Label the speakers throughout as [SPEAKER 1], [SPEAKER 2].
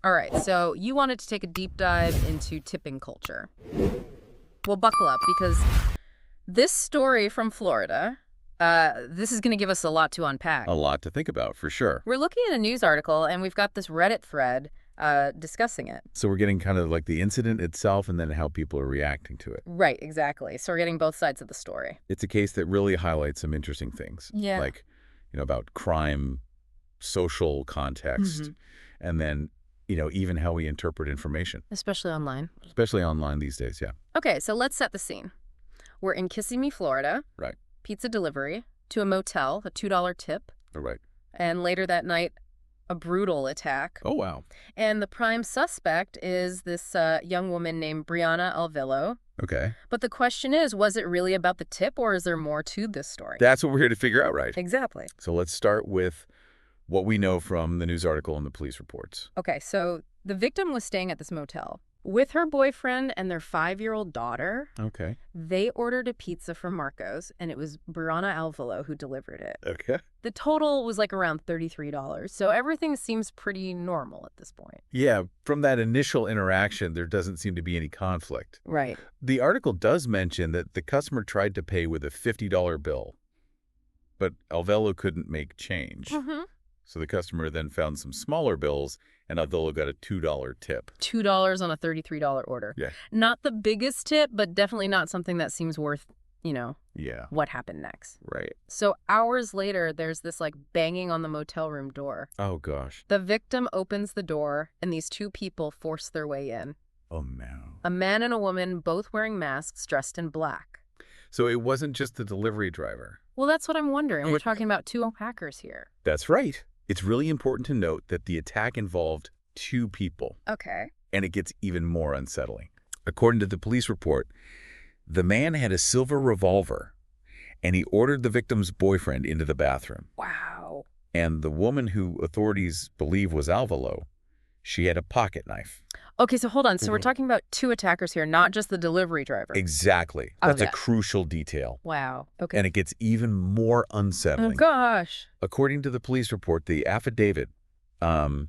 [SPEAKER 1] All right, so you wanted to take a deep dive into tipping culture. Well, buckle up because this story from Florida, this is going to give us a lot to unpack.
[SPEAKER 2] A lot to think about, for sure.
[SPEAKER 1] We're looking at a news article, and we've got this Reddit thread discussing it.
[SPEAKER 2] So we're getting kind of like the incident itself and then how people are reacting to it.
[SPEAKER 1] Right, exactly. So we're getting both sides of the story.
[SPEAKER 2] It's a case that really highlights some interesting things.
[SPEAKER 1] Yeah.
[SPEAKER 2] Like, about crime, social context, and then, even how we interpret information.
[SPEAKER 1] Especially online.
[SPEAKER 2] Especially online these days, yeah.
[SPEAKER 1] Okay, so let's set the scene. We're in Kissimmee, Florida.
[SPEAKER 2] Right.
[SPEAKER 1] Pizza delivery to a motel, a $2 tip.
[SPEAKER 2] Right.
[SPEAKER 1] And later that night, a brutal attack.
[SPEAKER 2] Oh, wow.
[SPEAKER 1] And the prime suspect is this young woman named Brianna Alvillo.
[SPEAKER 2] Okay.
[SPEAKER 1] But the question is, was it really about the tip, or is there more to this story?
[SPEAKER 2] That's what we're here to figure out, right?
[SPEAKER 1] Exactly.
[SPEAKER 2] So let's start with what we know from the news article and the police reports.
[SPEAKER 1] Okay, so the victim was staying at this motel with her boyfriend and their 5-year-old daughter.
[SPEAKER 2] Okay.
[SPEAKER 1] They ordered a pizza from Marco's, and it was Brianna Alvillo who delivered it.
[SPEAKER 2] Okay.
[SPEAKER 1] The total was like around $33, so everything seems pretty normal at this point.
[SPEAKER 2] Yeah, from that initial interaction, there doesn't seem to be any conflict.
[SPEAKER 1] Right.
[SPEAKER 2] The article does mention that the customer tried to pay with a $50 bill, but Alvillo couldn't make change. So the customer then found some smaller bills, and Alvillo got a $2 tip.
[SPEAKER 1] $2 on a $33 order.
[SPEAKER 2] Yeah.
[SPEAKER 1] Not the biggest tip, but definitely not something that seems worth,
[SPEAKER 2] Yeah.
[SPEAKER 1] what happened next.
[SPEAKER 2] Right.
[SPEAKER 1] So hours later, there's this banging on the motel room door.
[SPEAKER 2] Oh, gosh.
[SPEAKER 1] The victim opens the door, and these two people force their way in.
[SPEAKER 2] Oh, no.
[SPEAKER 1] A man and a woman, both wearing masks, dressed in black.
[SPEAKER 2] So it wasn't just the delivery driver.
[SPEAKER 1] Well, that's what I'm wondering. We're talking about two hackers here.
[SPEAKER 2] That's right. It's really important to note that the attack involved 2 people.
[SPEAKER 1] Okay.
[SPEAKER 2] And it gets even more unsettling. According to the police report, the man had a silver revolver, and he ordered the victim's boyfriend into the bathroom.
[SPEAKER 1] Wow.
[SPEAKER 2] And the woman who authorities believe was Alvillo, she had a pocket knife.
[SPEAKER 1] Okay, so hold on. So we're talking about 2 attackers here, not just the delivery driver.
[SPEAKER 2] Exactly. That's a crucial detail.
[SPEAKER 1] Wow. Okay.
[SPEAKER 2] And it gets even more unsettling.
[SPEAKER 1] Oh, gosh.
[SPEAKER 2] According to the police report, the affidavit, the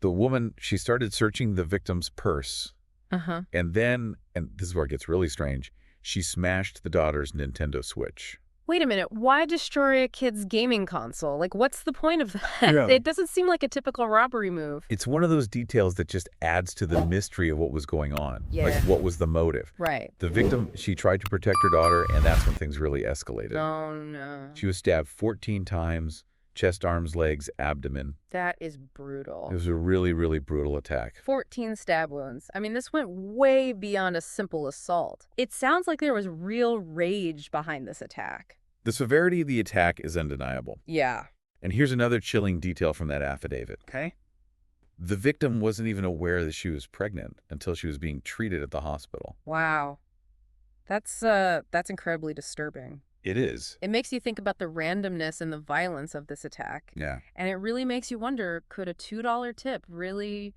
[SPEAKER 2] woman, she started searching the victim's purse. And then, and this is where it gets really strange, she smashed the daughter's Nintendo Switch.
[SPEAKER 1] Wait a minute. Why destroy a kid's gaming console? What's the point of that?
[SPEAKER 2] Yeah.
[SPEAKER 1] It doesn't seem like a typical robbery move.
[SPEAKER 2] It's one of those details that just adds to the mystery of what was going on.
[SPEAKER 1] Yeah.
[SPEAKER 2] Like, what was the motive?
[SPEAKER 1] Right.
[SPEAKER 2] The victim, she tried to protect her daughter, and that's when things really escalated.
[SPEAKER 1] Oh, no.
[SPEAKER 2] She was stabbed 14 times, chest, arms, legs, abdomen.
[SPEAKER 1] That is brutal.
[SPEAKER 2] It was a really, really brutal attack.
[SPEAKER 1] 14 stab wounds. I mean, this went way beyond a simple assault. It sounds like there was real rage behind this attack.
[SPEAKER 2] The severity of the attack is undeniable.
[SPEAKER 1] Yeah.
[SPEAKER 2] And here's another chilling detail from that affidavit.
[SPEAKER 1] Okay.
[SPEAKER 2] The victim wasn't even aware that she was pregnant until she was being treated at the hospital.
[SPEAKER 1] Wow. That's incredibly disturbing.
[SPEAKER 2] It is.
[SPEAKER 1] It makes you think about the randomness and the violence of this attack.
[SPEAKER 2] Yeah.
[SPEAKER 1] And it really makes you wonder, could a $2 tip really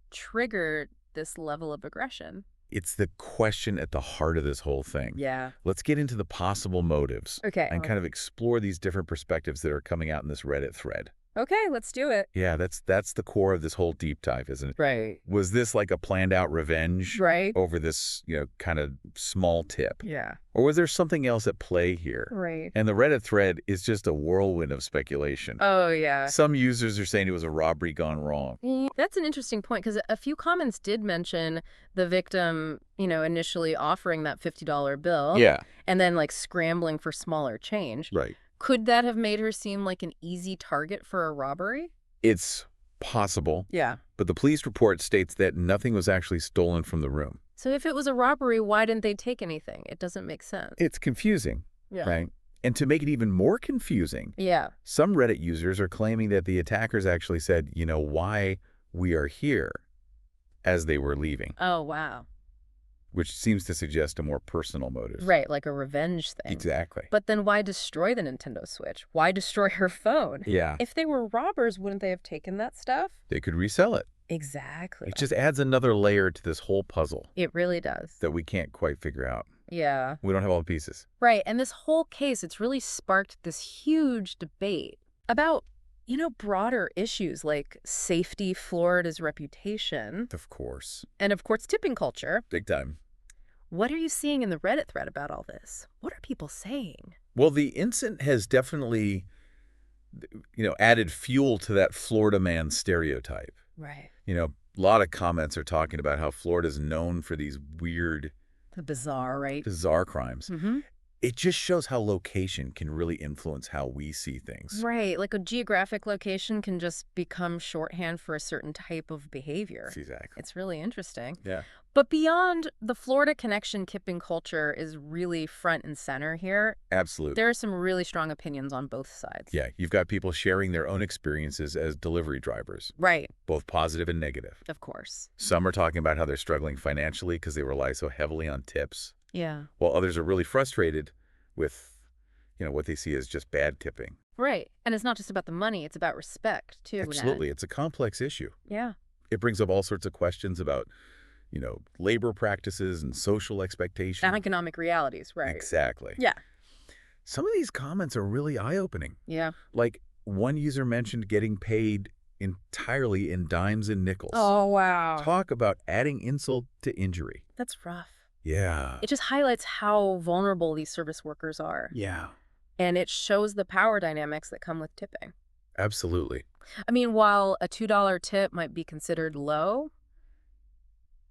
[SPEAKER 1] trigger this level of aggression?
[SPEAKER 2] It's the question at the heart of this whole thing.
[SPEAKER 1] Yeah.
[SPEAKER 2] Let's get into the possible motives.
[SPEAKER 1] Okay.
[SPEAKER 2] And kind of explore these different perspectives that are coming out in this Reddit thread.
[SPEAKER 1] Okay, let's do it.
[SPEAKER 2] Yeah, that's the core of this whole deep dive, isn't it?
[SPEAKER 1] Right.
[SPEAKER 2] Was this like a planned out revenge
[SPEAKER 1] Right.
[SPEAKER 2] over this, kind of small tip?
[SPEAKER 1] Yeah.
[SPEAKER 2] Or was there something else at play here?
[SPEAKER 1] Right.
[SPEAKER 2] And the Reddit thread is just a whirlwind of speculation.
[SPEAKER 1] Oh, yeah.
[SPEAKER 2] Some users are saying it was a robbery gone wrong.
[SPEAKER 1] That's an interesting point because a few comments did mention the victim, initially offering that $50 bill.
[SPEAKER 2] Yeah.
[SPEAKER 1] And then scrambling for smaller change.
[SPEAKER 2] Right.
[SPEAKER 1] Could that have made her seem like an easy target for a robbery?
[SPEAKER 2] It's possible.
[SPEAKER 1] Yeah.
[SPEAKER 2] But the police report states that nothing was actually stolen from the room.
[SPEAKER 1] So if it was a robbery, why didn't they take anything? It doesn't make sense.
[SPEAKER 2] It's confusing,
[SPEAKER 1] Yeah.
[SPEAKER 2] right? And to make it even more confusing,
[SPEAKER 1] Yeah.
[SPEAKER 2] some Reddit users are claiming that the attackers actually said, why we are here, as they were leaving,
[SPEAKER 1] Oh, wow.
[SPEAKER 2] which seems to suggest a more personal motive.
[SPEAKER 1] Right, like a revenge thing.
[SPEAKER 2] Exactly.
[SPEAKER 1] But then why destroy the Nintendo Switch? Why destroy her phone?
[SPEAKER 2] Yeah.
[SPEAKER 1] If they were robbers, wouldn't they have taken that stuff?
[SPEAKER 2] They could resell it.
[SPEAKER 1] Exactly.
[SPEAKER 2] It just adds another layer to this whole puzzle
[SPEAKER 1] It really does.
[SPEAKER 2] that we can't quite figure out.
[SPEAKER 1] Yeah.
[SPEAKER 2] We don't have all the pieces.
[SPEAKER 1] Right, and this whole case, it's really sparked this huge debate about broader issues like safety, Florida's reputation,
[SPEAKER 2] Of course.
[SPEAKER 1] and of course, tipping culture.
[SPEAKER 2] Big time.
[SPEAKER 1] What are you seeing in the Reddit thread about all this? What are people saying?
[SPEAKER 2] Well, the incident has definitely, added fuel to that Florida man stereotype.
[SPEAKER 1] Right.
[SPEAKER 2] A lot of comments are talking about how Florida's known for these weird,
[SPEAKER 1] The bizarre, right?
[SPEAKER 2] bizarre crimes.
[SPEAKER 1] Mm-hmm.
[SPEAKER 2] It just shows how location can really influence how we see things.
[SPEAKER 1] Right. Like a geographic location can just become shorthand for a certain type of behavior.
[SPEAKER 2] Exactly.
[SPEAKER 1] It's really interesting.
[SPEAKER 2] Yeah.
[SPEAKER 1] But beyond the Florida connection, tipping culture is really front and center here.
[SPEAKER 2] Absolutely.
[SPEAKER 1] There are some really strong opinions on both sides.
[SPEAKER 2] Yeah, you've got people sharing their own experiences as delivery drivers,
[SPEAKER 1] Right.
[SPEAKER 2] both positive and negative.
[SPEAKER 1] Of course.
[SPEAKER 2] Some are talking about how they're struggling financially because they rely so heavily on tips,
[SPEAKER 1] Yeah.
[SPEAKER 2] while others are really frustrated with, what they see as just bad tipping.
[SPEAKER 1] Right. And it's not just about the money, it's about respect, too.
[SPEAKER 2] Absolutely.
[SPEAKER 1] Ned.
[SPEAKER 2] It's a complex issue.
[SPEAKER 1] Yeah.
[SPEAKER 2] It brings up all sorts of questions about, labor practices and social expectations.
[SPEAKER 1] And economic realities, right.
[SPEAKER 2] Exactly.
[SPEAKER 1] Yeah.
[SPEAKER 2] Some of these comments are really eye-opening.
[SPEAKER 1] Yeah.
[SPEAKER 2] Like, one user mentioned getting paid entirely in dimes and nickels.
[SPEAKER 1] Oh, wow.
[SPEAKER 2] Talk about adding insult to injury.
[SPEAKER 1] That's rough.
[SPEAKER 2] Yeah.
[SPEAKER 1] It just highlights how vulnerable these service workers are.
[SPEAKER 2] Yeah.
[SPEAKER 1] And it shows the power dynamics that come with tipping.
[SPEAKER 2] Absolutely.
[SPEAKER 1] I mean, while a $2 tip might be considered low,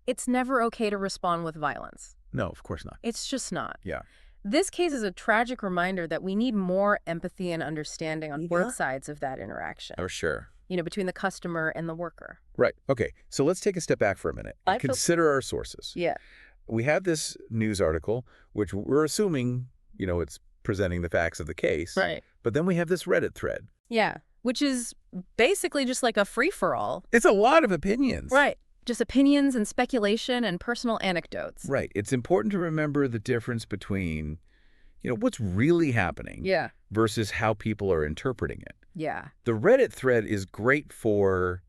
[SPEAKER 1] it's never okay to respond with violence.
[SPEAKER 2] No, of course not.
[SPEAKER 1] It's just not.
[SPEAKER 2] Yeah.
[SPEAKER 1] This case is a tragic reminder that we need more empathy and understanding on both sides of that interaction.
[SPEAKER 2] For sure.
[SPEAKER 1] Between the customer and the worker.
[SPEAKER 2] Right. Okay. So let's take a step back for a minute and consider our sources.
[SPEAKER 1] Yeah.
[SPEAKER 2] We have this news article, which we're assuming, it's presenting the facts of the case.
[SPEAKER 1] Right.
[SPEAKER 2] But then we have this Reddit thread.
[SPEAKER 1] Yeah. Which is basically just like a free-for-all.
[SPEAKER 2] It's a lot of opinions.
[SPEAKER 1] Right. Just opinions and speculation and personal anecdotes.
[SPEAKER 2] Right. It's important to remember the difference between, what's really happening versus how people are interpreting it.
[SPEAKER 1] Yeah.
[SPEAKER 2] The Reddit thread is great for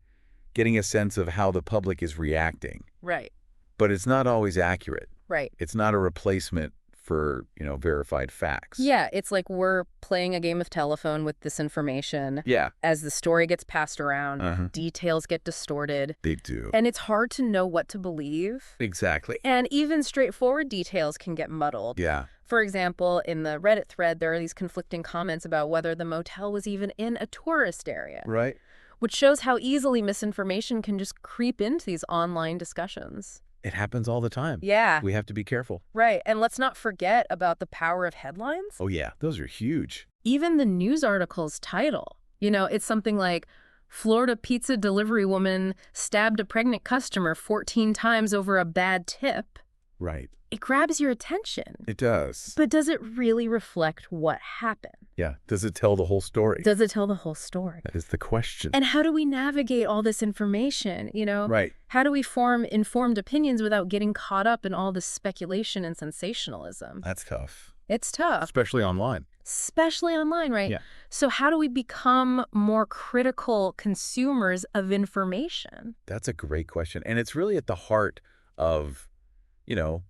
[SPEAKER 2] getting a sense of how the public is reacting.
[SPEAKER 1] Right.
[SPEAKER 2] But it's not always accurate.
[SPEAKER 1] Right.
[SPEAKER 2] It's not a replacement for, verified facts.
[SPEAKER 1] Yeah, it's like we're playing a game of telephone with this information.
[SPEAKER 2] Yeah.
[SPEAKER 1] As the story gets passed around, details get distorted.
[SPEAKER 2] They do.
[SPEAKER 1] And it's hard to know what to believe.
[SPEAKER 2] Exactly.
[SPEAKER 1] And even straightforward details can get muddled.
[SPEAKER 2] Yeah.
[SPEAKER 1] For example, in the Reddit thread, there are these conflicting comments about whether the motel was even in a tourist area.
[SPEAKER 2] Right.
[SPEAKER 1] Which shows how easily misinformation can just creep into these online discussions.
[SPEAKER 2] It happens all the time.
[SPEAKER 1] Yeah.
[SPEAKER 2] We have to be careful.
[SPEAKER 1] Right. And let's not forget about the power of headlines.
[SPEAKER 2] Oh, yeah. Those are huge.
[SPEAKER 1] Even the news article's title. It's something like, Florida pizza delivery woman stabbed a pregnant customer 14 times over a bad tip.
[SPEAKER 2] Right.
[SPEAKER 1] It grabs your attention.
[SPEAKER 2] It does.
[SPEAKER 1] But does it really reflect what happened?
[SPEAKER 2] Yeah. Does it tell the whole story?
[SPEAKER 1] Does it tell the whole story?
[SPEAKER 2] That is the question.
[SPEAKER 1] And how do we navigate all this information,
[SPEAKER 2] Right.
[SPEAKER 1] How do we form informed opinions without getting caught up in all this speculation and sensationalism?
[SPEAKER 2] That's tough.
[SPEAKER 1] It's tough.
[SPEAKER 2] Especially online.
[SPEAKER 1] Especially online, right?
[SPEAKER 2] Yeah.
[SPEAKER 1] So how do we become more critical consumers of information?
[SPEAKER 2] That's a great question. And it's really at the heart of,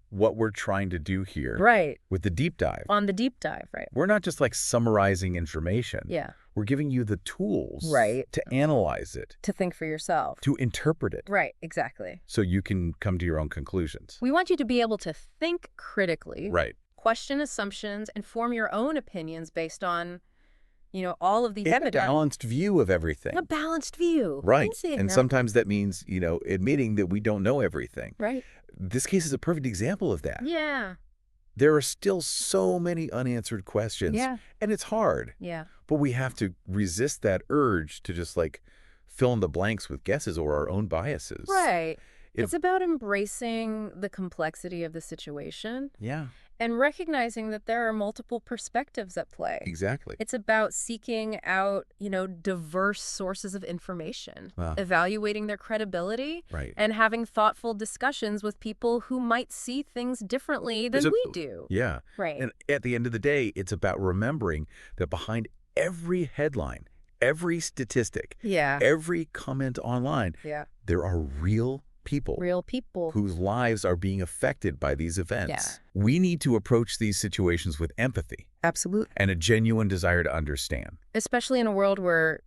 [SPEAKER 2] what we're trying to do here.
[SPEAKER 1] Right.
[SPEAKER 2] With the deep dive.
[SPEAKER 1] On the deep dive, right.
[SPEAKER 2] We're not just like summarizing information.
[SPEAKER 1] Yeah.
[SPEAKER 2] We're giving you the tools.
[SPEAKER 1] Right.
[SPEAKER 2] To analyze it.
[SPEAKER 1] To think for yourself.
[SPEAKER 2] To interpret it.
[SPEAKER 1] Right, exactly.
[SPEAKER 2] So you can come to your own conclusions.
[SPEAKER 1] We want you to be able to think critically.
[SPEAKER 2] Right.
[SPEAKER 1] Question assumptions and form your own opinions based on, all of the evidence.
[SPEAKER 2] A balanced view of everything.
[SPEAKER 1] A balanced view.
[SPEAKER 2] Right.
[SPEAKER 1] And
[SPEAKER 2] And sometimes that means, admitting that we don't know everything.
[SPEAKER 1] Right.
[SPEAKER 2] This case is a perfect example of that.
[SPEAKER 1] Yeah.
[SPEAKER 2] There are still so many unanswered questions.
[SPEAKER 1] Yeah.
[SPEAKER 2] And it's hard.
[SPEAKER 1] Yeah.
[SPEAKER 2] But we have to resist that urge to just fill in the blanks with guesses or our own biases.
[SPEAKER 1] Right. It's about embracing the complexity of the situation.
[SPEAKER 2] Yeah.
[SPEAKER 1] And recognizing that there are multiple perspectives at play.
[SPEAKER 2] Exactly.
[SPEAKER 1] It's about seeking out, diverse sources of information,
[SPEAKER 2] Wow.
[SPEAKER 1] evaluating their credibility,
[SPEAKER 2] Right.
[SPEAKER 1] and having thoughtful discussions with people who might see things differently than we do.
[SPEAKER 2] Yeah.
[SPEAKER 1] Right.
[SPEAKER 2] And at the end of the day, it's about remembering that behind every headline, every statistic,
[SPEAKER 1] Yeah.
[SPEAKER 2] every comment online,
[SPEAKER 1] Yeah.
[SPEAKER 2] there are real people.
[SPEAKER 1] Real people.
[SPEAKER 2] Whose lives are being affected by these events.
[SPEAKER 1] Yeah.
[SPEAKER 2] We need to approach these situations with empathy.
[SPEAKER 1] Absolutely.
[SPEAKER 2] And a genuine desire to understand.
[SPEAKER 1] Especially in a world where,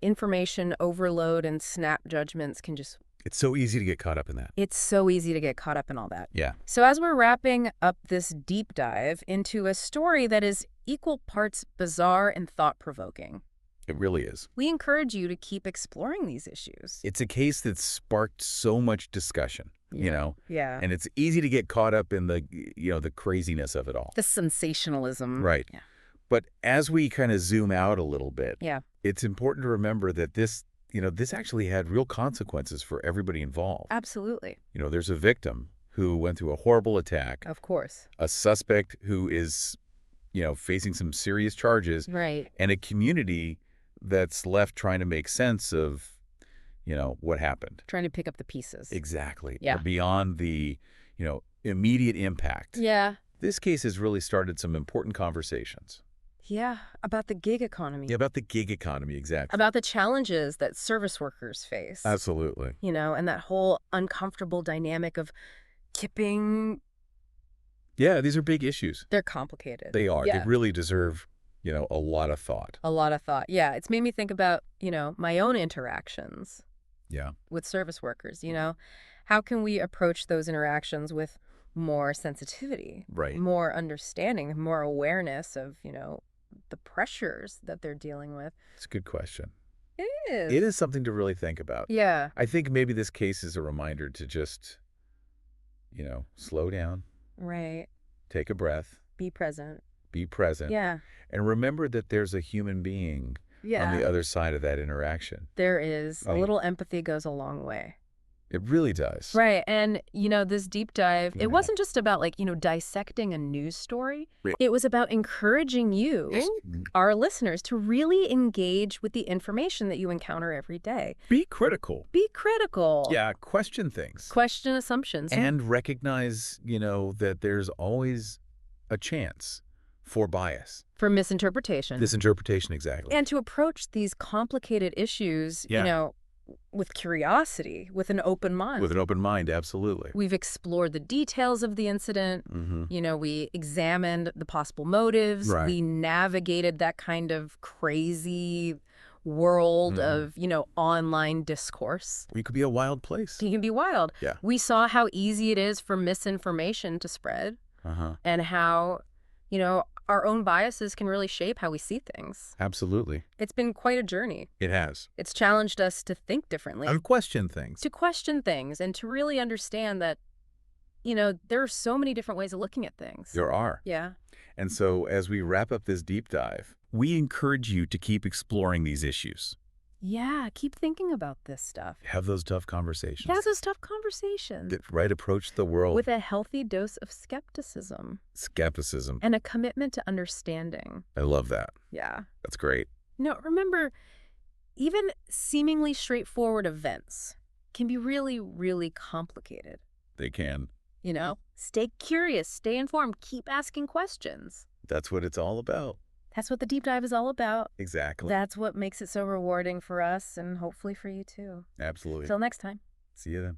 [SPEAKER 1] information overload and snap judgments can just...
[SPEAKER 2] It's so easy to get caught up in that.
[SPEAKER 1] It's so easy to get caught up in all that.
[SPEAKER 2] Yeah.
[SPEAKER 1] So as we're wrapping up this deep dive into a story that is equal parts bizarre and thought-provoking,
[SPEAKER 2] It really is.
[SPEAKER 1] we encourage you to keep exploring these issues.
[SPEAKER 2] It's a case that sparked so much discussion,
[SPEAKER 1] Yeah.
[SPEAKER 2] and it's easy to get caught up in the craziness of it all.
[SPEAKER 1] The sensationalism.
[SPEAKER 2] Right.
[SPEAKER 1] Yeah.
[SPEAKER 2] But as we kind of zoom out a little bit,
[SPEAKER 1] Yeah.
[SPEAKER 2] it's important to remember that this actually had real consequences for everybody involved.
[SPEAKER 1] Absolutely.
[SPEAKER 2] There's a victim who went through a horrible attack,
[SPEAKER 1] Of course.
[SPEAKER 2] a suspect who is, facing some serious charges,
[SPEAKER 1] Right.
[SPEAKER 2] and a community that's left trying to make sense of, what happened.
[SPEAKER 1] Trying to pick up the pieces.
[SPEAKER 2] Exactly.
[SPEAKER 1] Yeah.
[SPEAKER 2] Beyond the, immediate impact.
[SPEAKER 1] Yeah.
[SPEAKER 2] This case has really started some important conversations.
[SPEAKER 1] Yeah. About the gig economy.
[SPEAKER 2] Yeah, about the gig economy, exactly.
[SPEAKER 1] About the challenges that service workers face.
[SPEAKER 2] Absolutely.
[SPEAKER 1] And that whole uncomfortable dynamic of tipping.
[SPEAKER 2] Yeah, these are big issues.
[SPEAKER 1] They're complicated.
[SPEAKER 2] They are.
[SPEAKER 1] Yeah.
[SPEAKER 2] They really deserve, a lot of thought.
[SPEAKER 1] A lot of thought. Yeah. It's made me think about, my own interactions
[SPEAKER 2] Yeah.
[SPEAKER 1] with service workers, How can we approach those interactions with more sensitivity?
[SPEAKER 2] Right.
[SPEAKER 1] More understanding, more awareness of, the pressures that they're dealing with?
[SPEAKER 2] It's a good question.
[SPEAKER 1] It is.
[SPEAKER 2] It is something to really think about.
[SPEAKER 1] Yeah.
[SPEAKER 2] I think maybe this case is a reminder to just, slow down,
[SPEAKER 1] Right.
[SPEAKER 2] take a breath,
[SPEAKER 1] Be present.
[SPEAKER 2] be present,
[SPEAKER 1] Yeah.
[SPEAKER 2] and remember that there's a human being
[SPEAKER 1] Yeah.
[SPEAKER 2] on the other side of that interaction.
[SPEAKER 1] There is. A
[SPEAKER 2] Right.
[SPEAKER 1] little empathy goes a long way.
[SPEAKER 2] It really does.
[SPEAKER 1] Right. And, this deep dive,
[SPEAKER 2] Yeah.
[SPEAKER 1] it wasn't just about dissecting a news story.
[SPEAKER 2] Right.
[SPEAKER 1] It was about encouraging you, our listeners, to really engage with the information that you encounter every day.
[SPEAKER 2] Be critical.
[SPEAKER 1] Be critical.
[SPEAKER 2] Yeah, question things.
[SPEAKER 1] Question assumptions.
[SPEAKER 2] And recognize, that there's always a chance for bias.
[SPEAKER 1] For misinterpretation.
[SPEAKER 2] Misinterpretation, exactly.
[SPEAKER 1] And to approach these complicated issues,
[SPEAKER 2] Yeah.
[SPEAKER 1] with curiosity, with an open mind.
[SPEAKER 2] With an open mind, absolutely.
[SPEAKER 1] We've explored the details of the incident.
[SPEAKER 2] Mm-hmm.
[SPEAKER 1] We examined the possible motives.
[SPEAKER 2] Right.
[SPEAKER 1] We navigated that kind of crazy world of, online discourse.
[SPEAKER 2] It could be a wild place.
[SPEAKER 1] It can be wild.
[SPEAKER 2] Yeah.
[SPEAKER 1] We saw how easy it is for misinformation to spread
[SPEAKER 2] Uh-huh.
[SPEAKER 1] and how, our own biases can really shape how we see things.
[SPEAKER 2] Absolutely.
[SPEAKER 1] It's been quite a journey.
[SPEAKER 2] It has.
[SPEAKER 1] It's challenged us to think differently.
[SPEAKER 2] And question things.
[SPEAKER 1] To question things and to really understand that, there are so many different ways of looking at things.
[SPEAKER 2] There are.
[SPEAKER 1] Yeah.
[SPEAKER 2] And so as we wrap up this deep dive, we encourage you to keep exploring these issues.
[SPEAKER 1] Yeah, keep thinking about this stuff.
[SPEAKER 2] Have those tough conversations.
[SPEAKER 1] Have those tough conversations.
[SPEAKER 2] Approach the world.
[SPEAKER 1] With a healthy dose of skepticism.
[SPEAKER 2] Skepticism.
[SPEAKER 1] And a commitment to understanding.
[SPEAKER 2] I love that.
[SPEAKER 1] Yeah.
[SPEAKER 2] That's great.
[SPEAKER 1] Remember, even seemingly straightforward events can be really, really complicated.
[SPEAKER 2] They can.
[SPEAKER 1] Stay curious, stay informed, keep asking questions.
[SPEAKER 2] That's what it's all about.
[SPEAKER 1] That's what the deep dive is all about.
[SPEAKER 2] Exactly.
[SPEAKER 1] That's what makes it so rewarding for us and hopefully for you too.
[SPEAKER 2] Absolutely.
[SPEAKER 1] Till next time.
[SPEAKER 2] See you then.